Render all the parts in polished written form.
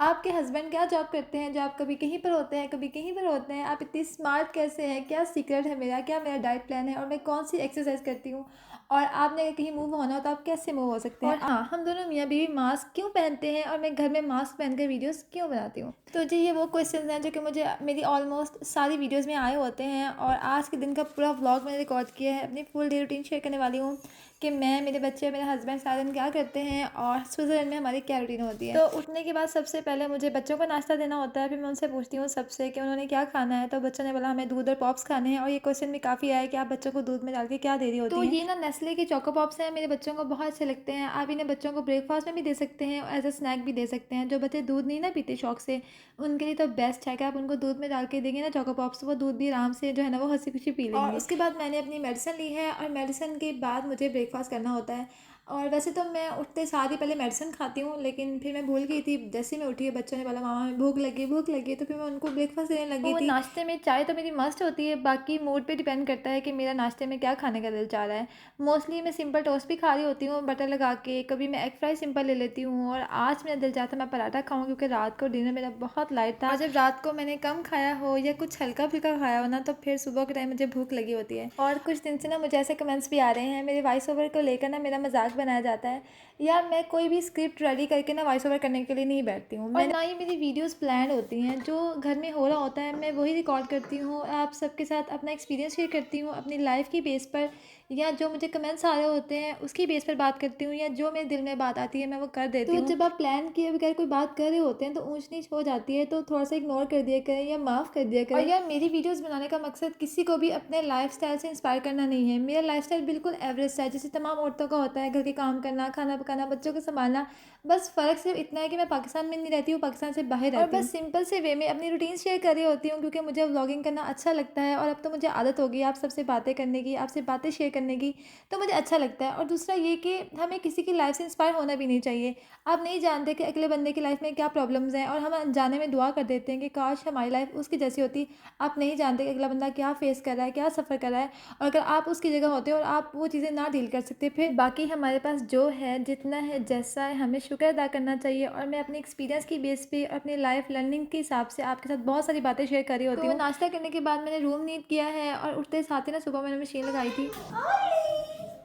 आपके हस्बैंड क्या जॉब करते हैं जो आप कभी कहीं पर होते हैं, कभी कहीं पर होते हैं? आप इतनी स्मार्ट कैसे हैं? क्या सीक्रेट है मेरा? क्या मेरा डाइट प्लान है और मैं कौन सी एक्सरसाइज करती हूँ? और आपने अगर कहीं मूव होना हो तो आप कैसे मूव हो सकते हैं? और हाँ, हम दोनों मियाँ बीवी मास्क क्यों पहनते हैं और मैं घर में मास्क पहनकर वीडियोस क्यों बनाती हूँ? तो जी, ये वो क्वेश्चंस हैं जो कि मुझे मेरी ऑलमोस्ट सारी वीडियोस में आए होते हैं, और आज के दिन का पूरा व्लॉग मैंने रिकॉर्ड किया है। अपनी फुल डे रूटीन शेयर करने वाली हूँ कि मैं, मेरे बच्चे, मेरे हस्बैंड सारा दिन क्या करते हैं और स्विट्ज़रलैंड में हमारी क्या रूटीन होती है। तो उठने के बाद सबसे पहले मुझे बच्चों को नाश्ता देना होता है। फिर मैं उनसे पूछती हूँ सबसे कि उन्होंने क्या खाना है, तो बच्चों ने बोला हमें दूध और पॉप्स खाने हैं। और ये क्वेश्चन भी काफ़ी आया है कि आप बच्चों को दूध में डाल के क्या दे रही होती हैं। तो ये ना नेस्ले के चोको पॉप्स हैं, मेरे बच्चों को बहुत अच्छे लगते हैं। आप इन्हें बच्चों को ब्रेकफास्ट में भी दे सकते हैं और एज अ स्नैक भी दे सकते हैं। जो बच्चे दूध नहीं ना पीते शौक से, उनके लिए तो बेस्ट है कि आप उनको दूध में डाल के देंगे ना चोको पॉप्स, वो दूध भी आराम से जो है ना वो हंसी खुशी पी लेंगे। और उसके बाद मैंने अपनी मेडिसिन ली है, और मेडिसिन के बाद मुझे ब्रेकफास्ट करना होता है। और वैसे तो मैं उठते साथ ही पहले मेडिसिन खाती हूँ, लेकिन फिर मैं भूल गई थी। जैसे ही मैं उठी है, बच्चों ने बोला मामा हमें भूख लगी, तो फिर मैं उनको ब्रेकफास्ट देने लगी थी। नाश्ते में चाय तो मेरी मस्ट होती है, बाकी मूड पे डिपेंड करता है कि मेरा नाश्ते में क्या खाने का दिल चाह रहा है। मोस्टली मैं सिंपल टोस्ट भी खा रही होती हूँ बटर लगा के, कभी मैं एग फ्राई सिंपल ले लेती हूँ। और आज मेरा दिल चाहता मैं पराठा खाऊँ, क्योंकि रात को डिनर मेरा बहुत लाइट था, और जब रात को मैंने कम खाया हो या कुछ हल्का फुल्का खाया हो ना, तो फिर सुबह के टाइम मुझे भूख लगी होती है। और कुछ दिन से ना मुझे ऐसे कमेंट्स भी आ रहे हैं, मेरे वॉइस ओवर को लेकर ना मेरा मजाक बनाया जाता है। यार, मैं कोई भी स्क्रिप्ट रेडी करके ना वॉइस ओवर करने के लिए नहीं बैठती हूँ, और ना ही मेरी वीडियोस प्लान होती हैं। जो घर में हो रहा होता है मैं वही रिकॉर्ड करती हूँ, आप सबके साथ अपना एक्सपीरियंस शेयर करती हूँ अपनी लाइफ की बेस पर, या जो मुझे कमेंट्स आ रहे होते हैं उसकी बेस पर बात करती हूँ, या जो मेरे दिल में बात आती है मैं वो कर देती हूँ। तो जब आप प्लान किए बगैर कोई बात कर रहे होते हैं तो ऊंच नीच हो जाती है, तो थोड़ा सा इग्नोर कर दिया करें या माफ़ कर दिया करें। और यार, मेरी वीडियोस बनाने का मकसद किसी को भी अपने लाइफस्टाइल से इंस्पायर करना नहीं है। मेरा लाइफस्टाइल बिल्कुल एवरेज सा है, जैसे तमाम औरतों का होता है, घर के काम करना, खाना पकाना, बच्चों को संभालना। बस फ़र्क सिर्फ इतना है कि मैं पाकिस्तान में नहीं रहती हूँ, पाकिस्तान से बाहर रहती हूँ, और बस सिंपल से वे में अपनी रूटीन शेयर कर रही होती हूँ, क्योंकि मुझे व्लॉगिंग करना अच्छा लगता है। और अब तो मुझे आदत हो गई है आप सबसे बातें करने की, आपसे बातें शेयर करने की, तो मुझे अच्छा लगता है। और दूसरा ये कि हमें किसी की लाइफ से इंस्पायर होना भी नहीं चाहिए। आप नहीं जानते कि अगले बंदे की लाइफ में क्या प्रॉब्लम्स हैं, और हम अनजाने में दुआ कर देते हैं कि काश हमारी लाइफ उसकी जैसी होती। आप नहीं जानते कि अगला बंदा क्या फेस कर रहा है, क्या सफ़र कर रहा है, और अगर आप उसकी जगह होते और आप वो चीज़ें ना डील कर सकते, फिर बाकी हमारे पास जो है, जितना है, जैसा है, हमें शुक्र अदा करना चाहिए। और मैं अपने एक्सपीरियंस की बेस पे, अपनी लाइफ लर्निंग के हिसाब से आपके साथ बहुत सारी बातें शेयर कर रही होती हूँ। तो नाश्ता करने के बाद मैंने रूम नीट किया है, और उठते साथ ही ना सुबह मैंने मशीन लगाई थी।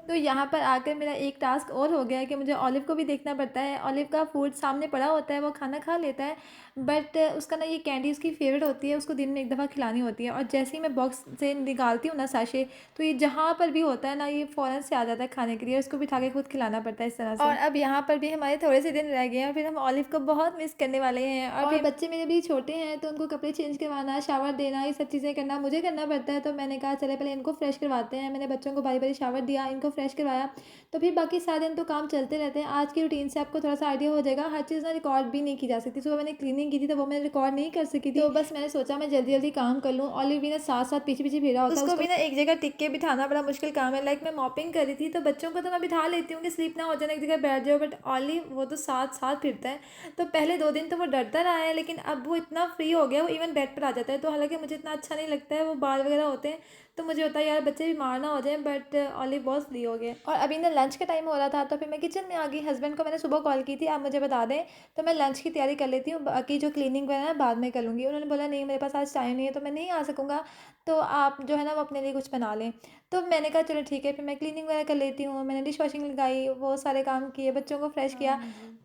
तो यहाँ पर आकर मेरा एक टास्क और हो गया है कि मुझे ऑलिव को भी देखना पड़ता है। ऑलिव का फूड सामने पड़ा होता है, वो खाना खा लेता है, बट उसका ना ये कैंडी उसकी फेवरेट होती है, उसको दिन में एक दफ़ा खिलानी होती है। और जैसे ही मैं बॉक्स से निकालती हूँ ना साशे, तो ये जहाँ पर भी होता है ना, ये फ़ौरन से आ जाता है खाने के लिए, उसको बिठा के खुद खिलाना पड़ता है इस तरह से। और अब यहाँ पर भी हमारे थोड़े से दिन रह गए हैं, फिर हम ऑलिव को बहुत मिस करने वाले हैं। और फिर बच्चे मेरे भी छोटे हैं, तो उनको कपड़े चेंज करवाना, शावर देना, ये सब चीज़ें करना मुझे करना पड़ता है। तो मैंने कहा चले पहले इनको फ्रेश करवाते हैं। मैंने बच्चों को बारी बारी शावर दिया, इनको फ्रेश करवाया, तो फिर बाकी सारे दिन तो काम चलते रहते हैं। आज की रूटीन से आपको थोड़ा सा आइडिया हो जाएगा, हर चीज़ ना रिकॉर्ड भी नहीं की जा सकती। सुबह मैंने क्लीनिंग की थी, तो वो मैं रिकॉर्ड नहीं कर सकी थी, तो बस मैंने सोचा मैं जल्दी जल्दी काम कर लूँ। ऑलिव भी ना साथ साथ पीछे पीछे फिरा होता है, उसको भी ना एक जगह टिक के बिठाना बड़ा मुश्किल काम है। लाइक मैं मॉपिंग कर रही थी, तो बच्चों को तो मैं बिठा लेती हूँ कि स्लीप ना हो जाए, एक जगह बैठ जाओ, बट ऑलिव वो तो साथ साथ फिरता है। तो पहले 2 दिन तो वो डरता रहा है, लेकिन अब वो इतना फ्री हो गया, वो इवन बेड पर आ जाता है। तो हालांकि मुझे इतना अच्छा नहीं लगता है, वो बाल वगैरह होते हैं, तो मुझे होता है यार बच्चे बीमार ना हो जाए, बट ऑलिव बहुत फ्री हो गए। और अभी ना लंच का टाइम हो रहा था, तो फिर मैं किचन में आ गई। हस्बैंड को मैंने सुबह कॉल की थी, आप मुझे बता दें तो मैं लंच की तैयारी कर लेती हूँ, बाकी जो क्लीनिंग वगैरह है बाद में कर लूँगी। उन्होंने बोला नहीं मेरे पास आज टाइम नहीं है, तो मैं नहीं आ सकूँगा, तो आप जो है ना वो अपने लिए कुछ बना लें। तो मैंने कहा चलो ठीक है, फिर मैं क्लीनिंग वगैरह कर लेती हूँ। मैंने डिश वॉशिंग लगाई, वो सारे काम किए, बच्चों को फ्रेश किया।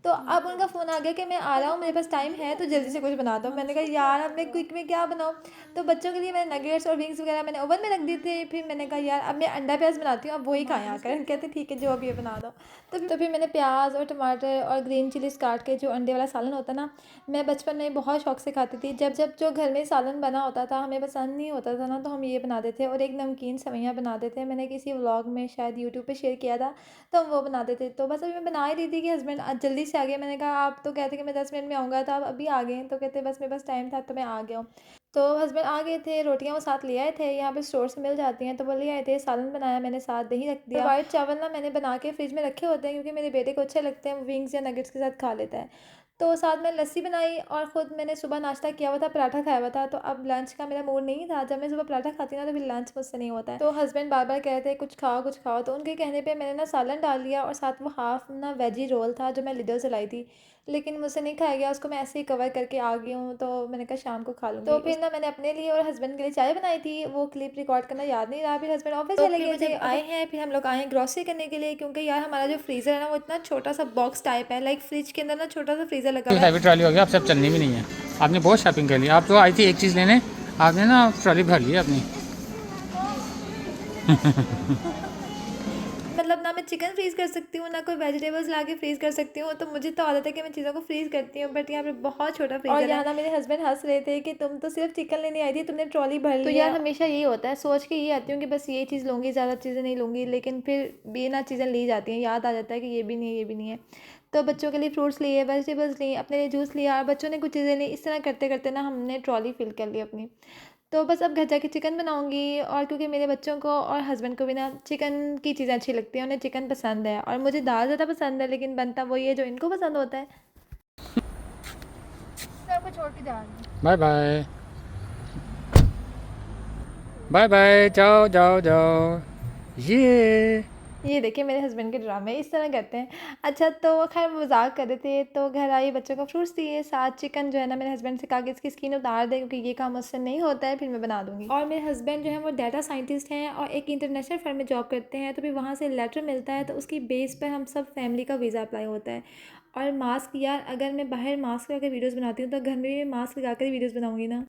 तो अब उनका फ़ोन आ गया कि मैं आ रहा हूँ, मेरे पास टाइम है, तो जल्दी से कुछ बना दो। मैंने कहा यार अब मैं क्विक में क्या बनाऊँ। तो बच्चों के लिए मैंने नगेट्स और विंग्स वगैरह मैंने ओवन में रख दिए थे। फिर मैंने कहा यार अब मैं अंडा प्याज़ बनाती हूँ, अब वही खाएँ आकर। कहते ठीक है जो भी है बना दो। तो फिर मैंने प्याज और टमाटर और ग्रीन चिलीज़ काट के, जो अंडे वाला सालन होता ना, मैं बचपन में बहुत शौक से खाती थी। जब जब जो घर में सालन बना होता था हमें पसंद नहीं होता था ना, तो हम ये बनाते थे। और एक नमकीन सेवइयाँ बनाते थे, मैंने किसी व्लॉग में शायद यूट्यूब पे शेयर किया था, तो हम वो बनाते थे। तो बस अभी मैं बना ही रही थी कि हस्बैंड आज जल्दी से आ गए। मैंने कहा आप तो कहते कि मैं 10 मिनट में आऊँगा, तो आप अभी आ गए। तो कहते बस मेरे पास टाइम था तो मैं आ गया हूँ। तो हस्बैंड आ गए थे, रोटियां वो साथ ले आए थे, यहाँ पे स्टोर से मिल जाती हैं, तो वो ले आए थे। सालन बनाया मैंने, साथ दही रख दिया। वाइट चावल ना मैंने बना के फ्रिज में रखे होते हैं, क्योंकि मेरे बेटे को अच्छे लगते हैं, वो विंग्स या नगेट्स के साथ खा लेता है। तो साथ में लस्सी बनाई, और ख़ुद मैंने सुबह नाश्ता किया हुआ था, पराठा खाया हुआ था। तो अब लंच का मेरा मूड नहीं था। जब मैं सुबह पराठा खाती ना, तो फिर लंच मुझसे नहीं होता है। तो हस्बैंड बार बार कह रहे थे कुछ खाओ कुछ खाओ, तो उनके कहने पे मैंने ना सालन डाल लिया, और साथ वो हाफ ना वेजी रोल था जो मैं लिडल से लाई थी। लेकिन मुझसे नहीं खाया गया, उसको मैं ऐसे ही कवर करके आ गई हूँ, तो मैंने कहा शाम को खा लूँगी। तो फिर ना मैंने अपने लिए और हस्बैंड के लिए चाय बनाई थी, वो क्लिप रिकॉर्ड करना याद नहीं रहा, फिर हस्बैंड ऑफिस चले गए थे। जब आए हैं फिर हम लोग आए हैं ग्रॉसरी करने के लिए, क्योंकि यार हमारा जो फ्रीज़र है ना वो इतना छोटा सा बॉक्स टाइप है, लाइक फ्रिज के अंदर ना छोटा सा फ्रीज़र लगा हुआ है। हैवी ट्रॉली हो गया, अब सब चलनी भी नहीं है। आपने बहुत शॉपिंग कर ली। आप तो आई थी एक चीज़ लेने, आपने ना ट्रॉली भर ली अपनी। मतलब ना मैं चिकन फ्रीज़ कर सकती हूँ, ना कोई वेजिटेबल्स ला के फ्रीज़ कर सकती हूँ, तो मुझे तो आदत है कि मैं चीज़ों को फ्रीज़ करती हूँ, बट यहाँ पे बहुत छोटा फ्रीज़र है। और यहाँ ना मेरे हस्बैंड हंस रहे थे कि तुम तो सिर्फ चिकन लेने आई थी, तुमने ट्रॉली भर ली। तो यार हमेशा यही होता है, सोच के ये आती हूँ कि बस ये चीज़ लूँगी, ज़्यादा चीज़ें नहीं लूँगी, लेकिन फिर भी ना चीज़ें ली जाती हैं, याद आ जाता है कि ये भी नहीं है, ये भी नहीं है। तो बच्चों के लिए फ्रूट्स लिए, वेजिटेबल्स ली, अपने लिए जूस लिया, और बच्चों ने कुछ चीज़ें ली, इस तरह करते करते ना हमने ट्रॉली फिल कर ली अपनी। तो बस अब घर जाके चिकन बनाऊँगी, और क्योंकि मेरे बच्चों को और हस्बैंड को भी ना चिकन की चीज़ें अच्छी लगती हैं, उन्हें चिकन पसंद है, और मुझे दाल ज़्यादा पसंद है, लेकिन बनता वही है जो इनको पसंद होता है। मैं आपको छोड़ के जा रही हूँ। Bye bye. बाय बाय, जाओ जाओ जाओ। ये देखिए मेरे हस्बैंड के ड्रामे इस तरह करते हैं। अच्छा, तो खैर मज़ाक कर रहे थे, तो घर आई, बच्चों को फ्रूट्स दिए, साथ चिकन जो है ना, मेरे हस्बैंड से कहा कि इसकी स्किन उतार दें, क्योंकि ये काम मुझसे नहीं होता है, फिर मैं बना दूँगी। और मेरे हस्बैंड जो है वो डाटा साइंटिस्ट हैं और एक इंटरनेशनल फर्म में जॉब करते हैं, तो फिर वहाँ से लेटर मिलता है, तो उसकी बेस पर हम सब फैमिली का वीज़ा अप्लाई होता है। और मास्क यार, अगर मैं बाहर मास्क लगा के वीडियोज़ बनाती हूँ, तो घर में भी मास्क लगा कर वीडियोज़ बनाऊँगी ना।